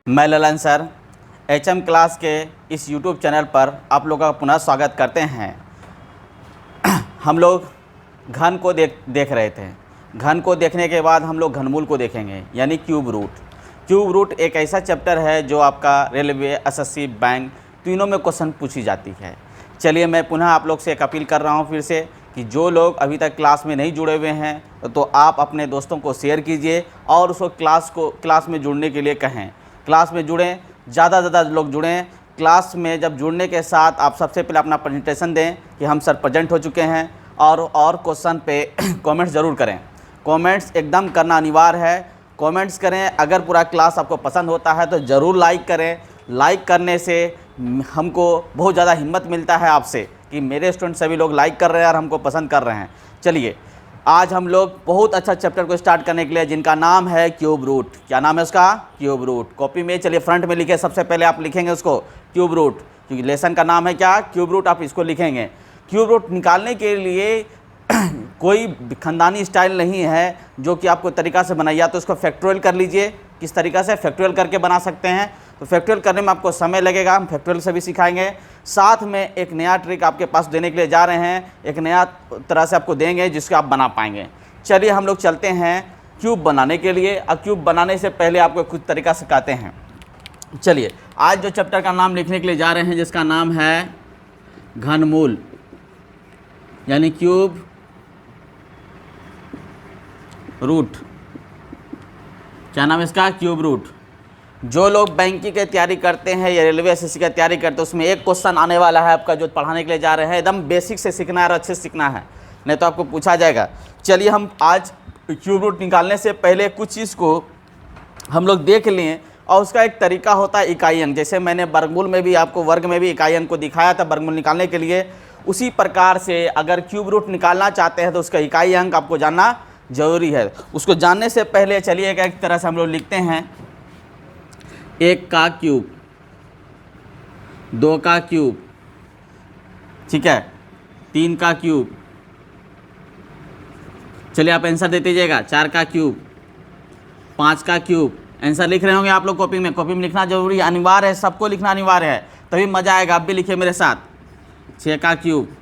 मैं Lalan sir HM class के इस YouTube चैनल पर आप लोगों का पुनः स्वागत करते हैं। हम लोग घन को देख रहे थे। घन को देखने के बाद हम लोग घनमूल को देखेंगे, यानी क्यूब रूट। क्यूब रूट एक ऐसा चैप्टर है जो आपका रेलवे, SSC, बैंक तीनों में क्वेश्चन पूछी जाती है। चलिए, मैं पुनः आप लोग से एक अपील कर रहा हूँ फिर से कि जो लोग अभी तक क्लास में नहीं जुड़े हुए हैं तो आप अपने दोस्तों को शेयर कीजिए और उसको क्लास में जुड़ने के लिए कहें। क्लास में जुड़ें, ज़्यादा से ज़्यादा लोग जुड़ें। क्लास में जब जुड़ने के साथ आप सबसे पहले अपना प्रेजेंटेशन दें कि हम सर प्रेजेंट हो चुके हैं, और क्वेश्चन पे कमेंट्स ज़रूर करें। कमेंट्स एकदम करना अनिवार्य है। कमेंट्स करें। अगर पूरा क्लास आपको पसंद होता है तो ज़रूर लाइक करें। लाइक करने से हमको बहुत ज़्यादा हिम्मत मिलता है आपसे कि मेरे स्टूडेंट सभी लोग लाइक कर रहे हैं और हमको पसंद कर रहे हैं। चलिए, आज हम लोग बहुत अच्छा चैप्टर को स्टार्ट करने के लिए, जिनका नाम है क्यूब रूट। क्या नाम है उसका? Cube root. कॉपी में चलिए फ्रंट में लिखे, सबसे पहले आप लिखेंगे उसको क्यूब रूट, क्योंकि लेसन का नाम है क्या? Cube root. आप इसको लिखेंगे। क्यूब रूट निकालने के लिए कोई खानदानी स्टाइल नहीं है जो कि आपको तरीका से बनाइए। या तो इसको फैक्टोरियल कर लीजिए। किस तरीक़ा से फैक्टोरियल करके बना सकते हैं, तो फैक्टोरियल करने में आपको समय लगेगा, हम फैक्टोरियल से भी सिखाएंगे। साथ में एक नया ट्रिक आपके पास देने के लिए जा रहे हैं, एक नया तरह से आपको देंगे जिसको आप बना पाएंगे। चलिए, हम लोग चलते हैं क्यूब बनाने के लिए। और क्यूब बनाने से पहले आपको कुछ तरीका सिखाते हैं। चलिए, आज जो चैप्टर का नाम लिखने के लिए जा रहे हैं, जिसका नाम है घनमूल, यानी क्यूब रूट। क्या नाम है इसका? Cube root. जो लोग बैंकिंग की तैयारी करते हैं या रेलवे, SSC की तैयारी करते हैं, उसमें एक क्वेश्चन आने वाला है आपका जो पढ़ाने के लिए जा रहे हैं। एकदम बेसिक से सीखना है और अच्छे से सीखना है, नहीं तो आपको पूछा जाएगा। चलिए, हम आज क्यूब रूट निकालने से पहले कुछ चीज़ को हम लोग देख लें, और उसका एक तरीका होता है इकाई अंक। जैसे मैंने वर्गमूल में भी आपको वर्ग में भी इकाई अंक को दिखाया था वर्गमूल निकालने के लिए, उसी प्रकार से अगर क्यूब रूट निकालना चाहते हैं तो उसका इकाई अंक आपको जानना ज़रूरी है। उसको जानने से पहले चलिए एक तरह से हम लोग लिखते हैं 1 का क्यूब, 2 का क्यूब, ठीक है, 3 का क्यूब। चलिए, आप आंसर दे दीजिएगा। 4 का क्यूब, 5 का क्यूब। आंसर लिख रहे होंगे आप लोग कॉपी में। कॉपी में लिखना जरूरी अनिवार्य है, सबको लिखना अनिवार्य है, तभी मज़ा आएगा। आप भी लिखिए मेरे साथ। 6 का क्यूब,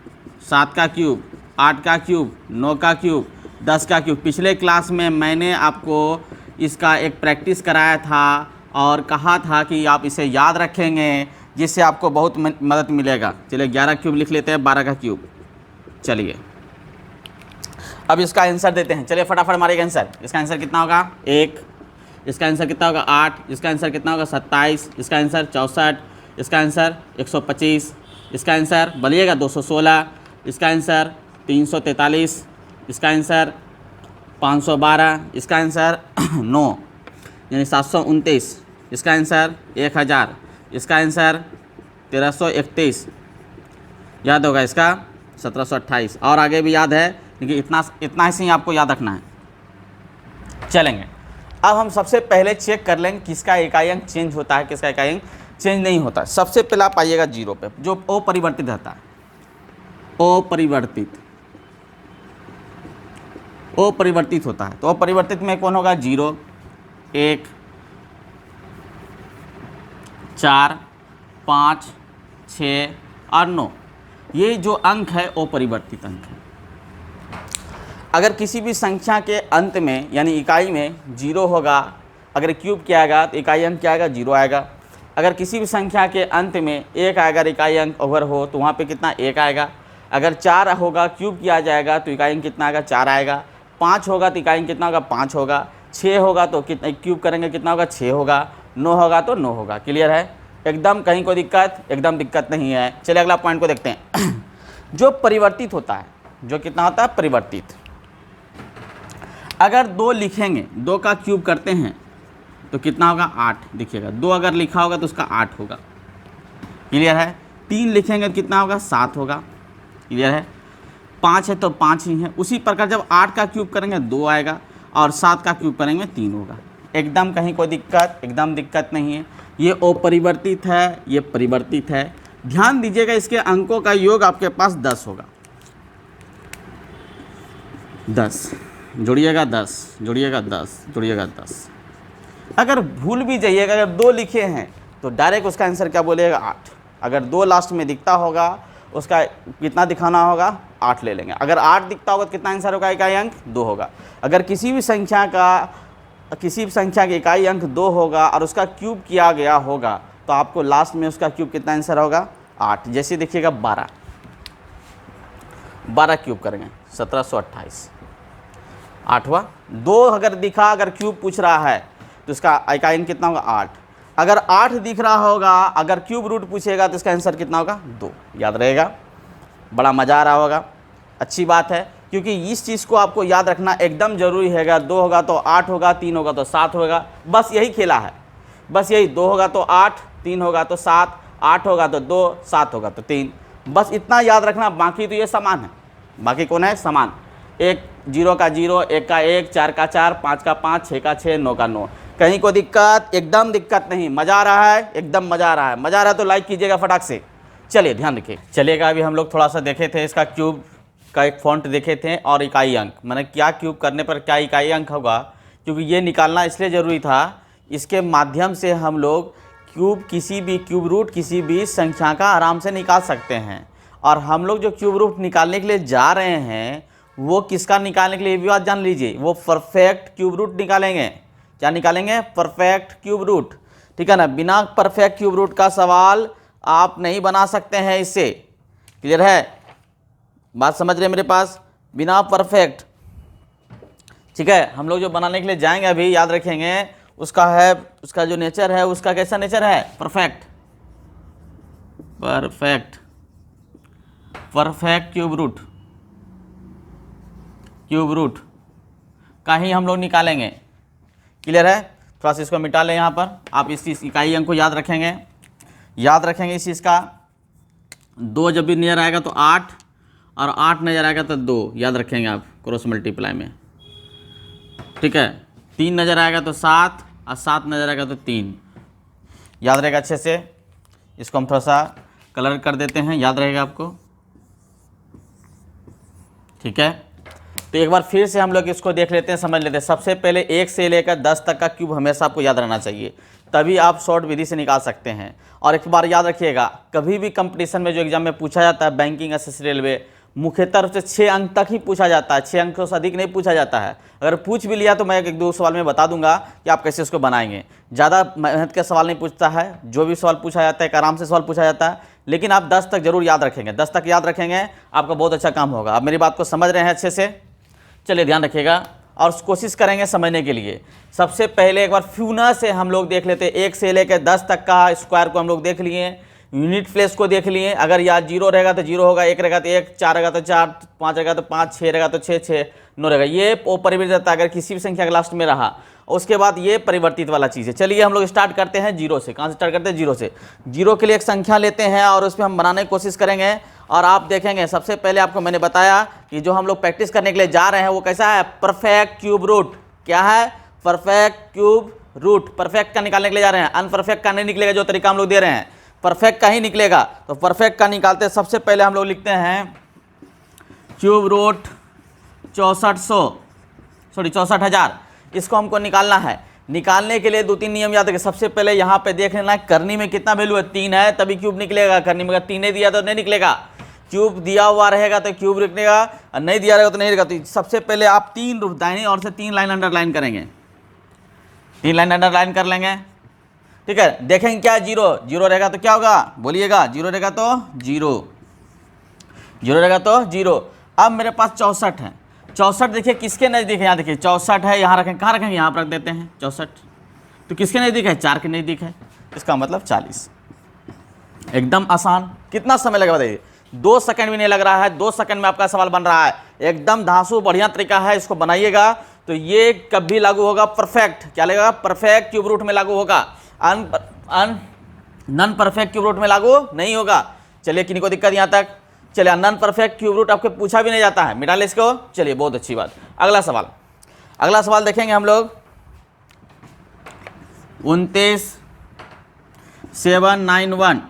7 का क्यूब, 8 का क्यूब, 9 का क्यूब, 10 का क्यूब। पिछले क्लास में मैंने आपको इसका एक प्रैक्टिस कराया था और कहा था कि आप इसे याद रखेंगे, जिससे आपको बहुत मदद मिलेगा। चलिए, 11 क्यूब लिख लेते हैं, 12 का क्यूब। चलिए, अब इसका आंसर देते हैं। चलिए, फटाफट मारिएगा आंसर। इसका आंसर कितना होगा? 1। इसका आंसर कितना होगा? 8। इसका आंसर कितना होगा? 27। इसका आंसर 64। इसका आंसर 125। इसका आंसर बोलिएगा 216। इसका आंसर 343। इसका आंसर 512। इसका आंसर 9 यानी 729। इसका आंसर 1000। इसका आंसर 1331। याद होगा इसका 1728। और आगे भी याद है, क्योंकि इतना ही आपको याद रखना है। चलेंगे, अब हम सबसे पहले चेक कर लेंगे किसका इकाई अंक चेंज होता है, किसका इकाई अंक चेंज नहीं होता। सबसे पहले आप आइएगा 0 पे, जो अपरिवर्तित रहता है। अपरिवर्तित होता है। तो अपरिवर्तित में कौन होगा? 0, 1, 4, 5, 6 और 9। ये जो अंक है अपरिवर्तित अंक है। अगर किसी भी संख्या के अंत में यानी इकाई में 0 होगा, अगर क्यूब किया आएगा तो इकाई अंक क्या आएगा? 0 आएगा। अगर किसी भी संख्या के अंत में 1 आएगा, इकाई अंक ओवर हो तो वहाँ पे कितना? 1 आएगा। अगर 4 होगा, क्यूब किया जाएगा तो इकाई अंक कितना आएगा? 4 आएगा। 5 होगा तो इकाई अंक कितना होगा? 5 होगा। 6 होगा तो कितना क्यूब करेंगे, कितना होगा? 6 होगा। 9 होगा तो 9 होगा। क्लियर है? एकदम कहीं कोई दिक्कत? एकदम दिक्कत नहीं है। चलिए, अगला पॉइंट को देखते हैं। जो परिवर्तित होता है, जो कितना होता है? परिवर्तित। अगर 2 लिखेंगे, 2 का क्यूब करते हैं तो कितना होगा? 8। देखिएगा, 2 अगर लिखा होगा तो उसका 8 होगा। क्लियर है? 3 लिखेंगे तो कितना होगा? 7 होगा। क्लियर है? 5 है तो 5 ही है। उसी प्रकार जब 8 का क्यूब करेंगे 2 आएगा, और 7 का क्यूब करेंगे 3 होगा। एकदम कहीं कोई दिक्कत? एकदम दिक्कत नहीं है। ये अपरिवर्तित है, ये परिवर्तित है। ध्यान दीजिएगा, इसके अंकों का योग आपके पास 10 होगा। 10 जोड़िएगा 10, जोड़िएगा 10, जोड़िएगा 10। अगर भूल भी जाइएगा, अगर 2 लिखे हैं तो डायरेक्ट उसका आंसर क्या बोलिएगा 8। अगर 2 लास्ट में दिखता होगा उसका कितना दिखाना होगा 8 ले लेंगे। अगर 8 दिखता होगा तो कितना आंसर होगा, इकाई अंक 2 होगा। अगर किसी भी संख्या की इकाई अंक 2 होगा और उसका क्यूब किया गया होगा तो आपको लास्ट में उसका क्यूब कितना आंसर होगा 8। जैसे देखिएगा 12 क्यूब करेंगे 1728, 8वां 2 अगर दिखा, अगर क्यूब पूछ रहा है तो इसका इकाई अंक कितना होगा 8। अगर 8 दिख रहा होगा, अगर क्यूब रूट पूछेगा तो इसका आंसर कितना होगा 2। याद रहेगा, बड़ा मज़ा आ रहा होगा, अच्छी बात है, क्योंकि इस चीज़ को आपको याद रखना एकदम ज़रूरी है। 2 होगा तो 8 होगा, 3 होगा तो 7 होगा, बस यही खेला है, बस यही। 2 होगा तो 8, 3 होगा तो 7, 8 होगा तो 2, 7 होगा तो 3, बस इतना याद रखना। बाकी तो ये समान है, बाकी कौन है समान। 1 0 का 0, 1 का 1, 4 का 4, 5 का 5, 6 का 6, 9 का 9। कहीं को दिक्कत, एकदम दिक्कत नहीं। मज़ा आ रहा है, एकदम मज़ा आ रहा है। मज़ा आ रहा है तो लाइक कीजिएगा फटाक से। चलिए ध्यान रखिए। चलिएगा, अभी हम लोग थोड़ा सा देखे थे, इसका क्यूब का एक फॉन्ट देखे थे और इकाई अंक, मैंने क्या क्यूब करने पर क्या इकाई अंक होगा, क्योंकि ये निकालना इसलिए ज़रूरी था। इसके माध्यम से हम लोग क्यूब क्यूब रूट किसी भी संख्या का आराम से निकाल सकते हैं। और हम लोग जो क्यूब रूट निकालने के लिए जा रहे हैं वो किसका निकालने के लिए, ये भी बात जान लीजिए, वो परफेक्ट क्यूब रूट निकालेंगे। क्या निकालेंगे, परफेक्ट क्यूब रूट, ठीक है ना। बिना परफेक्ट क्यूब रूट का सवाल आप नहीं बना सकते हैं इससे, क्लियर है, बात समझ रहे हैं मेरे पास। बिना परफेक्ट, ठीक है। हम लोग जो बनाने के लिए जाएंगे अभी, याद रखेंगे, उसका जो नेचर है, उसका कैसा नेचर है, परफेक्ट क्यूब रूट का ही हम लोग निकालेंगे, क्लियर है। थोड़ा सा इसको मिटा लें यहाँ पर। आप इस चीज़ इकाई अंक को याद रखेंगे इस चीज़ का। 2 जब भी नियर आएगा तो 8 और 8 नज़र आएगा तो 2, याद रखेंगे आप क्रॉस मल्टीप्लाई में, ठीक है। 3 नज़र आएगा तो 7 और 7 नज़र आएगा तो 3, याद रहेगा अच्छे से। इसको हम थोड़ा सा कलर कर देते हैं, याद रहेगा आपको, ठीक है। तो एक बार फिर से हम लोग इसको देख लेते हैं, समझ लेते हैं। सबसे पहले 1 से लेकर 10 तक का क्यूब हमेशा आपको याद रहना चाहिए, तभी आप शॉर्ट विधि से निकाल सकते हैं। और एक बार याद रखिएगा, कभी भी कंपटीशन में जो एग्जाम में पूछा जाता है, बैंकिंग, एसएससी, रेलवे, मुख्यतः रूप से 6 अंक तक ही पूछा जाता है, 6 अंक से अधिक नहीं पूछा जाता है। अगर पूछ भी लिया तो मैं 1-2 सवाल में बता दूंगा कि आप कैसे उसको बनाएंगे। ज़्यादा मेहनत के सवाल नहीं पूछता है, जो भी सवाल पूछा जाता है एक आराम से सवाल पूछा जाता है। लेकिन आप 10 तक जरूर याद रखेंगे, 10 तक याद रखेंगे, आपका बहुत अच्छा काम होगा। आप मेरी बात को समझ रहे हैं अच्छे से, चलिए ध्यान रखिएगा और कोशिश करेंगे समझने के लिए। सबसे पहले एक बार पुनः से हम लोग देख लेते हैं, 1 से लेकर 10 तक का स्क्वायर को हम लोग देख लिए, यूनिट प्लेस को देख लिए। अगर यहाँ 0 रहेगा तो 0 होगा, 1 रहेगा तो 1, 4 रहेगा तो 4, 5 रहेगा तो 5, 6 रहेगा तो 6, 9 रहेगा। ये परिवर्तित अगर किसी भी संख्या के लास्ट में रहा, उसके बाद ये परिवर्तित वाला चीज़ है। चलिए हम लोग स्टार्ट करते हैं 0 से। कहाँ से स्टार्ट करते हैं, 0 से। 0 के लिए एक संख्या लेते हैं और उस पर हम बनाने की कोशिश करेंगे। और आप देखेंगे, सबसे पहले आपको मैंने बताया कि जो हम लोग प्रैक्टिस करने के लिए जा रहे हैं वो कैसा है, परफेक्ट क्यूब रूट। क्या है, परफेक्ट क्यूब रूट। परफेक्ट का निकालने के लिए जा रहे हैं, अनपरफेक्ट का नहीं निकलेगा। जो तरीका हम लोग दे रहे हैं परफेक्ट का ही निकलेगा। तो परफेक्ट का निकालते हैं। सबसे पहले हम लोग लिखते हैं क्यूब रूट 64,000। इसको हमको निकालना है। निकालने के लिए 2-3 नियम याद रखें। सबसे पहले यहाँ पे देख लेना है करनी में कितना वैल्यू है, 3 है तभी क्यूब निकलेगा। करनी में अगर 3 नहीं दिया तो नहीं निकलेगा। क्यूब दिया हुआ रहेगा तो क्यूब निकलेगा और नहीं दिया रहेगा तो नहीं रहेगा। तो सबसे पहले आप 3 दाहिनी और से 3 लाइन अंडरलाइन करेंगे, 3 लाइन अंडरलाइन कर लेंगे, ठीक है। देखेंगे क्या, 0 रहेगा तो क्या होगा, बोलिएगा। 0 रहेगा तो 0 रहेगा तो 0। अब मेरे पास 64 है। 64 देखिए किसके नज़दीक है, यहाँ देखिए 64 है, यहाँ रखें, कहाँ रखेंगे, यहाँ पर रख देते हैं 64। तो किसके नज़दीक है, 4 के नज़दीक है। इसका मतलब 40। एकदम आसान। कितना समय लगेगा बताइए, 2 सेकंड भी नहीं लग रहा है। 2 सेकंड में आपका सवाल बन रहा है। एकदम धांसू बढ़िया तरीका है, इसको बनाइएगा तो ये कभी लागू होगा परफेक्ट। क्या लगेगा, परफेक्ट क्यूब रूट में लागू होगा, नॉन परफेक्ट क्यूब रूट में लागू नहीं होगा। चलिए, किन्हीं को दिक्कत यहाँ तक। चलिए, नॉन परफेक्ट क्यूब रूट आपके पूछा भी नहीं जाता है, मिटा ले इसको। चलिए, बहुत अच्छी बात। अगला सवाल देखेंगे हम लोग। 29,791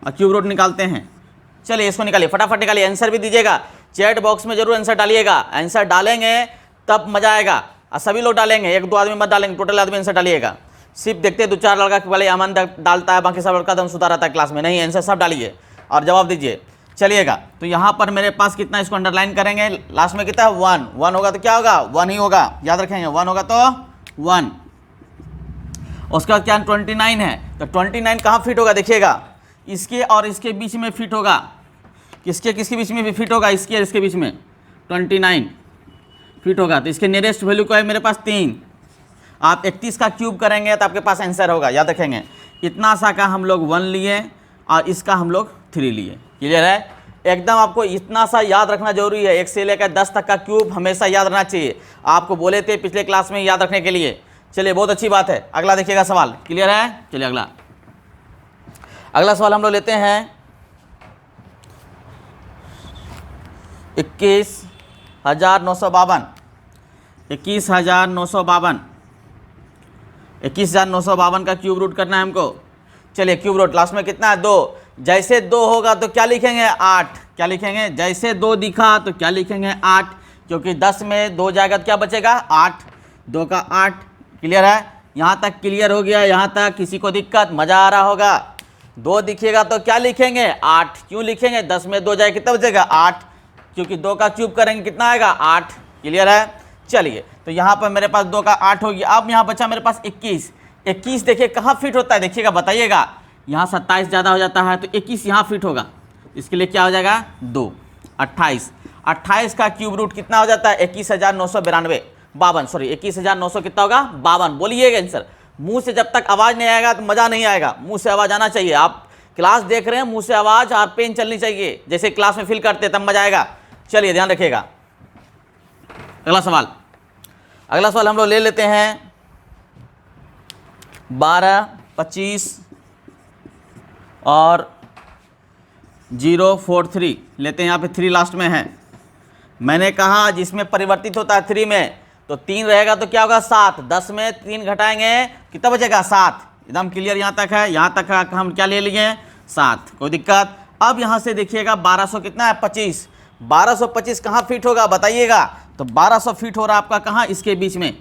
और क्यूब रूट निकालते हैं। चलिए, इसको निकालिए, फटाफट निकालिए। आंसर भी दीजिएगा, चैट बॉक्स में जरूर आंसर डालिएगा। आंसर डालेंगे तब मजा आएगा। और सभी लोग डालेंगे, एक दो आदमी मत डालेंगे, टोटल आदमी आंसर डालिएगा। सिर्फ देखते हैं 2-4 लड़का के वाले अमन डालता है, बाकी सब लड़का दम सुधा रहता है क्लास में। नहीं, आंसर सब डालिए और जवाब दीजिए। चलिएगा, तो यहाँ पर मेरे पास कितना, इसको अंडरलाइन करेंगे, लास्ट में कितना है 1, 1 होगा तो क्या होगा 1 ही होगा, याद रखेंगे 1 होगा तो 1। उसके बाद क्या 29 है, तो 29 कहाँ फिट होगा देखिएगा, इसके और इसके बीच में फिट होगा। किसके किसके बीच में भी फिट होगा, इसके और इसके बीच में 29 फिट होगा। तो इसके नियरेस्ट वैल्यू को है मेरे पास 3। आप 31 का क्यूब करेंगे तो आपके पास आंसर होगा, याद रखेंगे। इतना सा का हम लोग 1 लिए और इसका हम लोग 3 लिए। क्लियर है, एकदम आपको इतना सा याद रखना जरूरी है। 1 से लेकर 10 तक का क्यूब हमेशा याद रखना चाहिए। आपको बोले थे पिछले क्लास में याद रखने के लिए। चलिए, बहुत अच्छी बात है। अगला देखिएगा सवाल। क्लियर है, चलिए अगला सवाल हम लोग लेते हैं 21,952 21,952 का क्यूब रूट करना है हमको। चलिए, क्यूब रूट लास्ट में कितना है 2। जैसे 2 होगा तो क्या लिखेंगे 8। क्या लिखेंगे, जैसे 2 दिखा तो क्या लिखेंगे 8, क्योंकि 10 में 2 जाएगा तो क्या बचेगा 8, 2 का 8। क्लियर है, यहाँ तक क्लियर हो गया। यहाँ तक किसी को दिक्कत, मज़ा आ रहा होगा। 2 दिखेगा तो क्या लिखेंगे 8, क्यों लिखेंगे, 10 में 2 जाएगा कितना बचेगा 8, क्योंकि 2 का क्यूब करेंगे कितना आएगा 8। क्लियर है, चलिए, तो यहाँ पर मेरे पास 2 का 8 हो गया। अब यहाँ बचा मेरे पास 21। 21 देखिए कहाँ फिट होता है, देखिएगा बताइएगा। यहाँ 27 ज़्यादा हो जाता है तो 21 यहाँ फिट होगा। इसके लिए क्या हो जाएगा 2, 28। 28 का क्यूब रूट कितना हो जाता है 21,952 सॉरी 21,900 कितना होगा 52। बोलिएगा आंसर। मुंह से जब तक आवाज़ नहीं आएगा तो मज़ा नहीं आएगा। मुंह से आवाज़ आना चाहिए। आप क्लास देख रहे हैं, मुंह से आवाज़ और पेन चलनी चाहिए, जैसे क्लास में फील करते तब मज़ा आएगा। चलिए, ध्यान रखिएगा। अगला सवाल हम लोग ले लेते हैं 12, 25 और 043 लेते हैं। यहाँ पे 3 लास्ट में है। मैंने कहा जिसमें परिवर्तित होता है 3 में, तो 3 रहेगा तो क्या होगा 7। 10 में 3 घटाएंगे कितना बचेगा 7। एकदम क्लियर, यहाँ तक है। यहाँ तक हम क्या ले लिए 7, कोई दिक्कत। अब यहाँ से देखिएगा 1200 कितना है 25। 1225 कहाँ फिट होगा बताइएगा। तो 1200 फिट हो रहा है आपका कहाँ, इसके बीच में,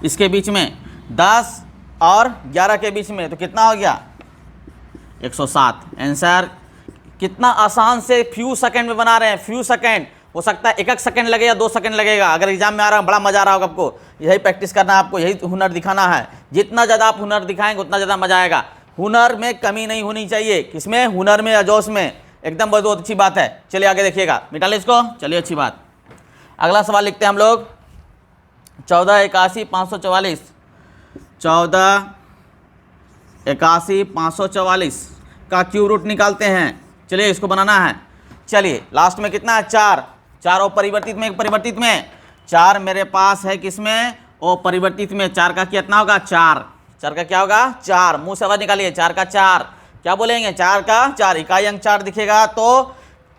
इसके बीच में 10 और 11 के बीच में, तो कितना हो गया 107। आंसर कितना आसान से फ्यू सेकंड में बना रहे हैं। फ्यू सेकंड हो सकता है 1 सेकंड लगे या 2 सेकंड लगेगा। अगर एग्जाम में आ रहा है बड़ा मजा आ रहा होगा आपको। यही प्रैक्टिस करना है आपको, यही हुनर दिखाना है। जितना ज़्यादा आप हुनर दिखाएंगे उतना ज़्यादा मजा आएगा। हुनर में कमी नहीं होनी चाहिए। किसमें, हुनर में या जोश में। एकदम बहुत अच्छी बात है। चलिए आगे देखिएगा, मिटा ले इसको। चलिए, अच्छी बात। अगला सवाल लिखते हैं हम लोग 14,81,544 14,81,544 का क्यूब रूट निकालते हैं। चलिए, इसको बनाना है। चलिए, लास्ट में कितना है 4 और परिवर्तित में, एक परिवर्तित में 4 मेरे पास है। किसमें, ओ परिवर्तित में। 4 का कितना होगा 4 का क्या होगा 4। मुंह से आवाज निकालिए 4 का 4। क्या बोलेंगे 4 का 4। इकाई अंक 4 दिखेगा तो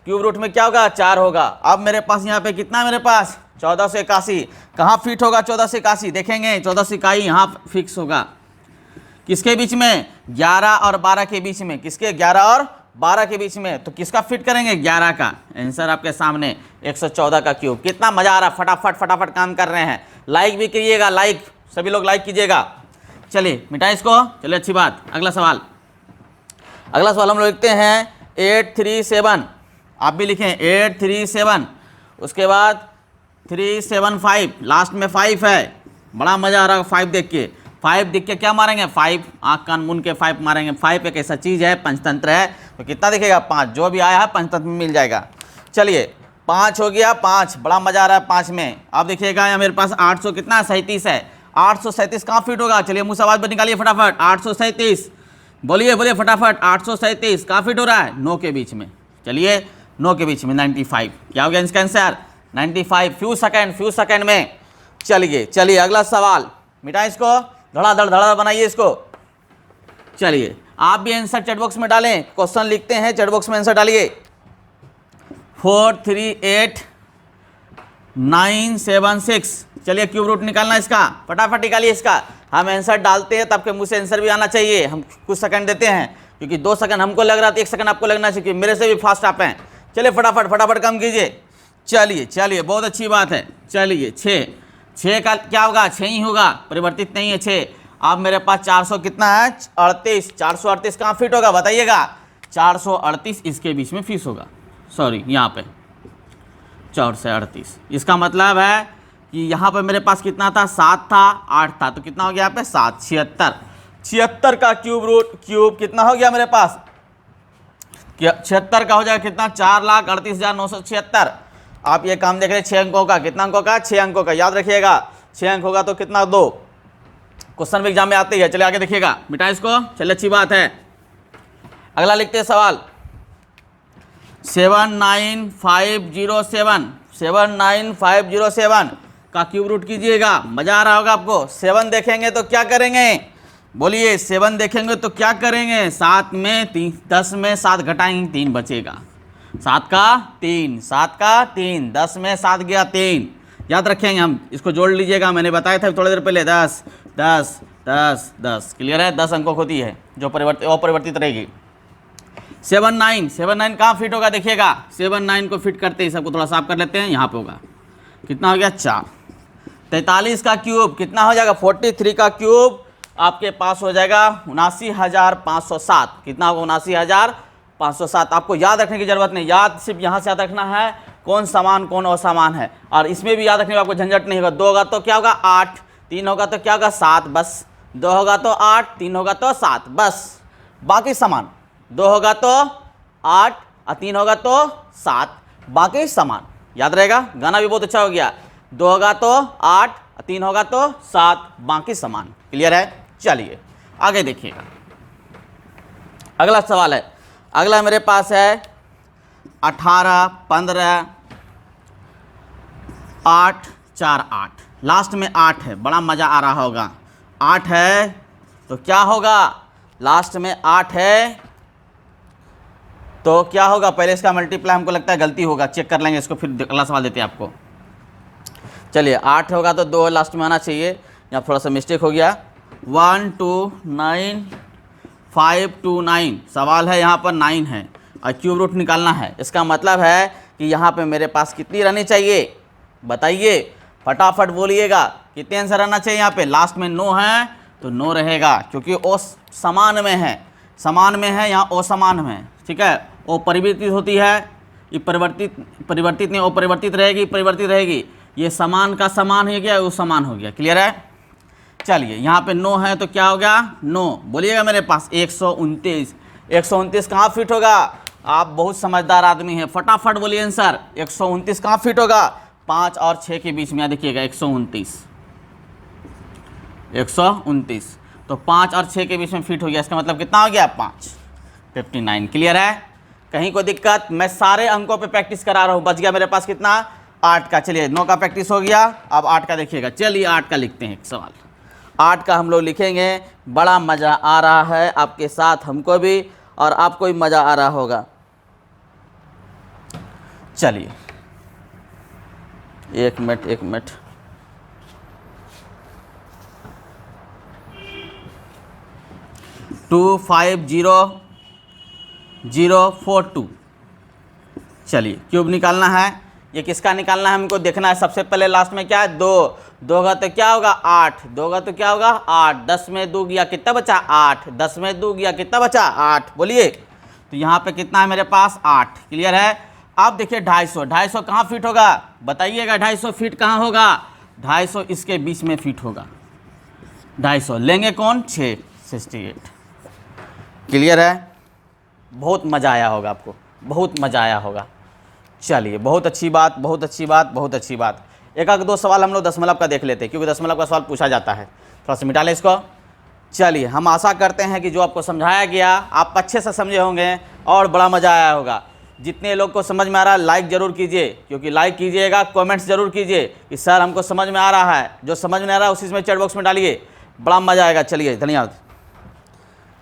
क्यूब रूट में क्या होगा 4 होगा। अब मेरे पास यहाँ पे कितना है, मेरे पास 1481 कहाँ फिट होगा 1481 देखेंगे। 1481 यहाँ फिक्स होगा। किसके बीच में, 11 और 12 के बीच में। किसके, 11 और 12 के बीच में। तो किसका फिट करेंगे 11 का। आंसर आपके सामने 114 का क्यूब। कितना मजा आ रहा है, फटाफट काम कर रहे हैं। लाइक भी करिएगा, लाइक सभी लोग लाइक कीजिएगा। चलिए, मिटाएं इसको। चलिए, अच्छी बात। अगला सवाल हम लोग लिखते हैं 837। आप भी लिखें 837। उसके बाद 375, लास्ट में 5 है। बड़ा मज़ा आ रहा है 5 देख के। 5 देख के क्या मारेंगे 5, आँख कान मुन के 5 मारेंगे। 5 एक ऐसा चीज़ है, पंचतंत्र है। तो कितना दिखेगा 5। जो भी आया है पंचतंत्र में मिल जाएगा। चलिए, 5 हो गया 5। बड़ा मज़ा आ रहा है 5 में। अब देखिएगा यहाँ मेरे पास 800 कितना 37 है। 837 कहाँ फिट होगा। चलिए, मुँह से आवाज़ पर निकालिए फटाफट। 837 बोलिए फटाफट। 837 कहाँ फिट हो रहा है 9 के बीच में। चलिए, 9 के बीच में 95। क्या हो गया इसका आंसर 95। फ्यू सेकंड में। चलिए, अगला सवाल मिटाएं इसको। धड़ा बनाइए इसको। चलिए, आप भी आंसर चैट बॉक्स में डालें। क्वेश्चन लिखते हैं, चैट बॉक्स में आंसर डालिए। 438,976। चलिए, क्यूब रूट निकालना इसका। फटाफट निकालिए इसका। हम आंसर डालते हैं तब के मुँह से आंसर भी आना चाहिए। हम कुछ सेकंड देते हैं, क्योंकि 2 सेकंड हमको लग रहा था, 1 सेकंड आपको लगना चाहिए। मेरे से भी फास्ट आप हैं। चलिए, फटाफट काम कीजिए। चलिए चलिए, बहुत अच्छी बात है। चलिए 6, 6 का क्या होगा, 6 ही होगा, परिवर्तित नहीं है 6। अब मेरे पास 400 कितना है, 38, 438 कहाँ फिट होगा बताइएगा, 438 इसके बीच में फिट होगा, सॉरी यहाँ पे 4 से 38। इसका मतलब है कि यहाँ पे मेरे पास कितना था, 7 था, 8 था, तो कितना हो गया यहाँ पे 7, 76। 76 का क्यूब कितना हो गया मेरे पास, 76 का हो जाएगा कितना, 4,38,976। आप ये काम देख रहे हैं 6 अंकों का, कितना अंकों का, 6 अंकों का, याद रखिएगा 6 अंक होगा तो कितना, 2। क्वेश्चन भी एग्जाम में आते ही है। चलिए आगे देखिएगा, मिटा इसको, चलिए अच्छी बात है। अगला लिखते हैं सवाल 79507, 79507 का क्यूब रूट कीजिएगा। मजा आ रहा होगा आपको। 7 देखेंगे तो क्या करेंगे, बोलिए 7 देखेंगे तो क्या करेंगे, 7 में 3, 10 में 7 घटाएंगे 3 बचेगा, 7 का 3, 7 का 3, 10 में 7 गया 3, याद रखेंगे हम। इसको जोड़ लीजिएगा, मैंने बताया था थोड़ी देर पहले, 10 10 10 10, क्लियर है। 10 अंकों होती है जो अपरिवर्तित रहेगी। 79 कहाँ फिट होगा देखिएगा, 79 को फिट करते ही सबको थोड़ा साफ कर लेते हैं, यहाँ पे होगा, कितना हो गया 4। 43 का क्यूब कितना हो जाएगा, 43 का क्यूब आपके पास हो जाएगा 79,507, कितना होगा 79,507। आपको याद रखने की जरूरत नहीं, याद सिर्फ यहाँ से याद रखना है कौन समान कौन असामान है, और इसमें भी याद रखने में आपको झंझट नहीं होगा। 2 होगा तो क्या होगा 8, 3 होगा तो क्या होगा 7, बस 2 होगा तो 8, 3 होगा तो 7, बस बाकी समान। 2 होगा तो 8 और 3 होगा तो 7, बाकी समान, याद रहेगा। गाना भी बहुत अच्छा हो गया, 2 होगा तो 8 और 3 होगा तो 7, बाकी समान, क्लियर है। चलिए आगे देखिएगा, अगला सवाल है। अगला मेरे पास है 18, 15, 8, 4, 8, लास्ट में 8 है, बड़ा मज़ा आ रहा होगा। 8 है तो क्या होगा, लास्ट में 8 है तो क्या होगा, पहले इसका मल्टीप्लाई हमको लगता है गलती होगा, चेक कर लेंगे इसको, फिर अगला सवाल देते हैं आपको। चलिए 8 होगा तो 2 लास्ट में आना चाहिए, यहाँ थोड़ा सा मिस्टेक हो गया। 129,529 सवाल है, यहाँ पर 9 है और क्यूब रूट निकालना है। इसका मतलब है कि यहाँ पे मेरे पास कितनी रहनी चाहिए बताइए, फटाफट बोलिएगा, कितने आंसर रहना चाहिए। यहाँ पे लास्ट में 9 है तो 9 रहेगा, क्योंकि ओ समान में है, समान में है, यहाँ असमान में, ठीक है। ओ परिवर्तित होती है, ये परिवर्तित नहीं, अपरिवर्तित रहेगी, परिवर्तित रहेगी। ये समान का समान हो गया, वो समान हो गया, क्लियर है। चलिए यहाँ पे 9 है तो क्या हो गया 9, बोलिएगा मेरे पास 129, 129 कहाँ फिट होगा। आप बहुत समझदार आदमी हैं, फटाफट बोलिए आंसर। 129 कहाँ फिट होगा, 5 और 6 के बीच में, देखिएगा 129, 129 तो 5 और 6 के बीच में फिट हो गया। इसका मतलब कितना हो गया 5, 59, क्लियर है। कहीं कोई दिक्कत, मैं सारे अंकों पे प्रैक्टिस करा रहा हूँ। बच गया मेरे पास कितना 8 का। चलिए 9 का प्रैक्टिस हो गया, अब 8 का देखिएगा। चलिए 8 का लिखते हैं एक सवाल, 8 का हम लोग लिखेंगे। बड़ा मज़ा आ रहा है आपके साथ, हमको भी और आपको भी मज़ा आ रहा होगा। चलिए 1 मिनट 250042। चलिए क्यूब निकालना है, ये किसका निकालना है हमको देखना है। सबसे पहले लास्ट में क्या है 2, 2 होगा तो क्या होगा 8, 2 होगा तो क्या होगा 8, 10 में 2 गया कितना बचा 8, 10 में 2 गया कितना बचा 8, बोलिए। तो यहाँ पे कितना है मेरे पास 8, क्लियर है। अब देखिए 250, 250 कहाँ फिट होगा बताइएगा, 250 फिट कहाँ होगा, 250 इसके बीच में फिट होगा। 250 लेंगे कौन 6, 68, क्लियर है। बहुत मज़ा आया होगा आपको, बहुत मज़ा आया होगा। चलिए बहुत अच्छी बात, बहुत अच्छी बात, बहुत अच्छी बात। एक आध 2 सवाल हम लोग दशमलव का देख लेते हैं, क्योंकि दशमलव का सवाल पूछा जाता है। थोड़ा सा मिटा लें इसको। चलिए हम आशा करते हैं कि जो आपको समझाया गया आप अच्छे से समझे होंगे और बड़ा मज़ा आया होगा। जितने लोग को समझ में आ रहा है लाइक ज़रूर कीजिए, क्योंकि लाइक कीजिएगा, कमेंट्स ज़रूर कीजिए कि सर हमको समझ में आ रहा है। जो समझ में आ रहा है उसी में चैट बॉक्स में डालिए, बड़ा मज़ा आएगा। चलिए धन्यवाद।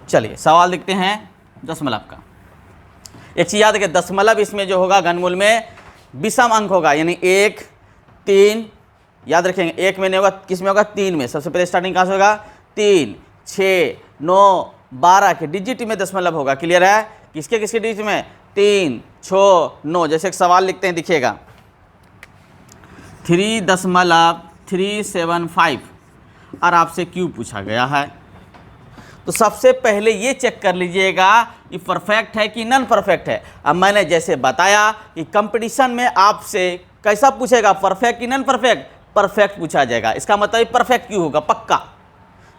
चलिए सवाल देखते हैं दशमलव का। एक चीज़ याद रखिए, दशमलव इसमें जो होगा घनमूल में विषम अंक होगा, यानी 1, 3, याद रखेंगे। 1 में नहीं होगा, किस में होगा 3 में। सबसे पहले स्टार्टिंग कहाँ से होगा 3, 6, 9, 12 के डिजिट में दशमलव होगा, क्लियर है। किसके किसके डिजिट में 3, 6, 9। जैसे एक सवाल लिखते हैं, दिखिएगा 3.375 और आपसे क्यूब पूछा गया है। तो सबसे पहले ये चेक कर लीजिएगा कि परफेक्ट है कि नॉन परफेक्ट है। अब मैंने जैसे बताया कि कंपटीशन में आपसे कैसा पूछेगा, परफेक्ट कि नॉन परफेक्ट, परफेक्ट पूछा जाएगा। इसका मतलब परफेक्ट क्यों होगा, पक्का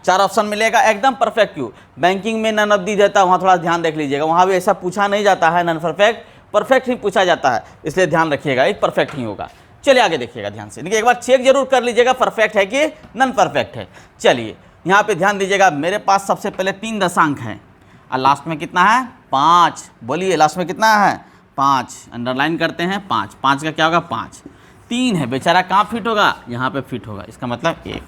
4 ऑप्शन मिलेगा एकदम परफेक्ट क्यों। बैंकिंग में नॉन अवधि देता है, वहाँ थोड़ा ध्यान देख लीजिएगा, वहाँ भी ऐसा पूछा नहीं जाता है नॉन परफेक्ट, परफेक्ट ही पूछा जाता है, इसलिए ध्यान रखिएगा ये परफेक्ट ही होगा। चलिए आगे देखिएगा ध्यान से, देखिए एक बार चेक जरूर कर लीजिएगा परफेक्ट है कि नॉन परफेक्ट है। चलिए यहाँ पे ध्यान दीजिएगा, मेरे पास सबसे पहले 3 दशांक हैं और लास्ट में कितना है 5। बोलिए लास्ट में कितना है 5, अंडरलाइन करते हैं 5। 5 का क्या होगा 5। 3 है बेचारा, कहाँ फिट होगा, यहाँ पे फिट होगा, इसका मतलब 1।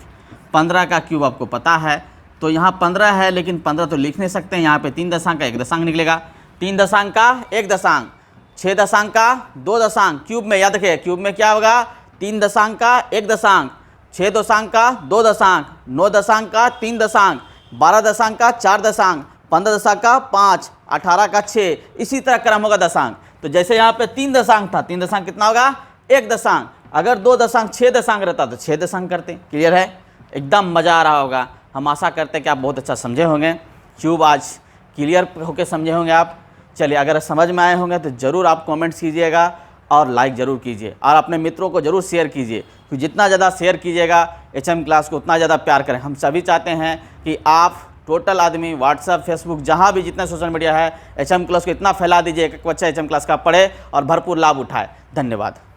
15 का क्यूब आपको पता है, तो यहाँ 15 है लेकिन 15 तो लिख नहीं सकते हैं, यहाँ पे 3 दशांक का 1 दशांक निकलेगा। 3 दशांक का 1 दशांक, 6 दशांक का 2 दशांक, क्यूब में याद रखिए क्यूब में क्या होगा 3 दशांक का 1 दशांक, 6 दशांक का 2 दशांक, 9 दशांक का 3 दशांक, 12 दशांक का 4 दशांक, 15 दशांक का 5, 18 का 6, इसी तरह क्रम होगा दशांक। तो जैसे यहाँ पे 3 दशांक था, 3 दशांक कितना होगा 1 दशांक, अगर 2 दशांक 6 दशांक रहता तो 6 दशांक करते। क्लियर है, एकदम मज़ा आ रहा होगा। हम आशा करते हैं कि आप बहुत अच्छा समझे होंगे, क्यूब आज क्लियर होकर समझे होंगे आप। चलिए अगर समझ में आए होंगे तो ज़रूर आप कमेंट्स कीजिएगा और लाइक ज़रूर कीजिए और अपने मित्रों को ज़रूर शेयर कीजिए, क्योंकि जितना ज़्यादा शेयर कीजिएगा HM क्लास को उतना ज़्यादा प्यार करें। हम सभी चाहते हैं कि आप टोटल आदमी व्हाट्सएप फेसबुक जहाँ भी जितने सोशल मीडिया है HM क्लास को इतना फैला दीजिए कि बच्चा HM क्लास का पढ़े और भरपूर लाभ उठाए। धन्यवाद।